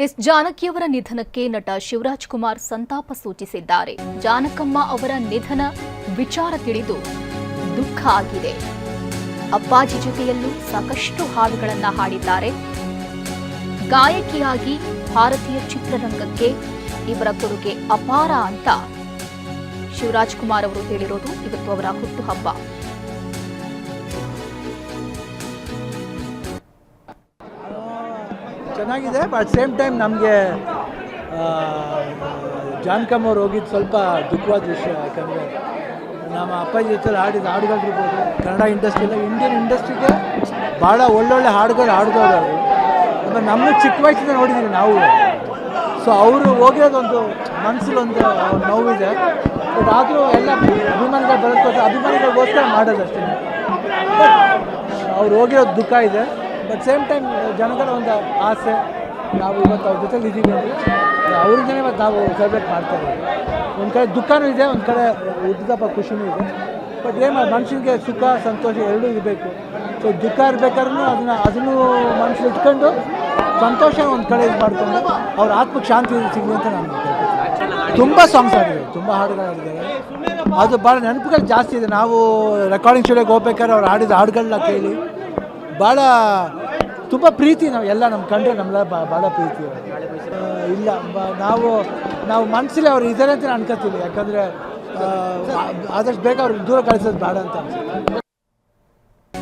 S ಜಾನಕಿಯವರ ನಿಧನಕ್ಕೆ ನಟ ಶಿವರಾಜ್ ಕುಮಾರ್ ಸಂತಾಪ ಸೂಚಿಸಿದ್ದಾರೆ. ಜಾನಕಮ್ಮ ಅವರ ನಿಧನ ವಿಚಾರ ತಿಳಿದು ದುಃಖ ಆಗಿದೆ. ಅಪ್ಪಾಜಿ ಜೊತೆಯಲ್ಲೂ ಸಾಕಷ್ಟು ಹಾಡುಗಳನ್ನು ಹಾಡಿದ್ದಾರೆ. ಗಾಯಕಿಯಾಗಿ ಭಾರತೀಯ ಚಿತ್ರರಂಗಕ್ಕೆ ಇವರ ಕೊಡುಗೆ ಅಪಾರ ಅಂತ ಶಿವರಾಜ್ ಕುಮಾರ್ ಅವರು ಹೇಳಿರೋದು. ಇವತ್ತು ಅವರ ಹುಟ್ಟುಹಬ್ಬ. ಚೆನ್ನಾಗಿದೆ. ಬಟ್ ಸೇಮ್ ಟೈಮ್ ನಮಗೆ ಜಾನಕಮ್ಮ ಅವ್ರು ಹೋಗಿದ್ದು ಸ್ವಲ್ಪ ದುಃಖವಾದ ವಿಷಯ. ಯಾಕಂದರೆ ನಮ್ಮ ಅಪ್ಪಾಜಿ ಜೊತೆ ಹಾಡಿದ ಹಾಡುಗಳಿರ್ಬೋದು, ಕನ್ನಡ ಇಂಡಸ್ಟ್ರಿಯಲ್ಲ ಇಂಡಿಯನ್ ಇಂಡಸ್ಟ್ರಿಗೆ ಭಾಳ ಒಳ್ಳೊಳ್ಳೆ ಹಾಡುಗಳು ಹಾಡ್ದವ್ರು ಅವರು. ಆಮೇಲೆ ನಮ್ಮ ಚಿಕ್ಕ ವಯಸ್ಸಿಂದ ನೋಡಿದ್ದೀವಿ ನಾವು. ಸೊ ಅವರು ಹೋಗಿರೋದೊಂದು ಮನಸ್ಸಲ್ಲೊಂದು ನೋವಿದೆ. ಬಟ್ ಆದರೂ ಎಲ್ಲ ಅಭಿಮಾನಿಗಳು ಬರೋದಕ್ಕೋಸ್ಕರ ಅಭಿಮಾನಿಗಳಿಗೋಸ್ಕರ ಮಾಡೋದಷ್ಟೇ. ಅವ್ರು ಹೋಗಿರೋದು ದುಃಖ ಇದೆ. ಬಟ್ ಸೇಮ್ ಟೈಮ್ ಜನಗಳ ಒಂದು ಆಸೆ, ನಾವು ಇವತ್ತು ಅವ್ರ ಜೊತೆಲಿ ಇದ್ದೀವಿ ಅಂದರೆ ಅವ್ರಿಗೆ ಇವತ್ತು ನಾವು ಸೆಲೆಬ್ರೇಟ್ ಮಾಡ್ತಾರೆ. ಒಂದು ಕಡೆ ದುಃಖನೂ ಇದೆ, ಒಂದು ಕಡೆ ಉದ್ದಪ್ಪ ಖುಷಿನೂ ಇದೆ. ಬಟ್ ಏನು ಮನುಷ್ಯನಿಗೆ ಸುಖ ಸಂತೋಷ ಎರಡೂ ಇರಬೇಕು. ಸೊ ದುಃಖ ಇರಬೇಕಾದ್ರೂ ಅದನ್ನು ಮನಸ್ಸಲ್ಲಿ ಇಟ್ಕೊಂಡು ಸಂತೋಷ ಒಂದು ಕಡೆ ಇದು ಮಾಡಿಕೊಂಡು ಅವ್ರ ಆತ್ಮಕ್ಕೆ ಶಾಂತಿ ಸಿಗಲಿ ಅಂತ ನಾನು ತುಂಬ ಸಾಂಗ್ಸ್ ಆಡಿದ್ದಾರೆ, ತುಂಬ ಹಾಡುಗಳು ಆಡಿದ್ದಾರೆ. ಅದು ಭಾಳ ನೆನಪುಗಳು ಜಾಸ್ತಿ ಇದೆ. ನಾವು ರೆಕಾರ್ಡಿಂಗ್ ಸ್ಟುಡಿಯೋಗೆ ಹೋಗ್ಬೇಕಾದ್ರೆ ಅವ್ರು ಆಡಿದ ಹಾಡುಗಳನ್ನ ಕೇಳಿ ಭಾಳ ತುಂಬ ಪ್ರೀತಿ. ನಾವು ಎಲ್ಲ ನಮ್ಮ ಕಂಡ್ರೆ ನಮ್ಮೆಲ್ಲ ಭಾಳ ಪ್ರೀತಿ ಇಲ್ಲ. ನಾವು ಮನಸ್ಸಲ್ಲಿ ಅವ್ರು ಇದ್ದಾರೆ ಅಂತ ನಾನು ಅನ್ಕೋತೀನಿ. ಯಾಕಂದರೆ ಆದಷ್ಟು ಬೇಗ ಅವ್ರಿಗೆ ದೂರ ಕಳಿಸೋದು ಬೇಡ ಅಂತ ಅನ್ಸುತ್ತೆ.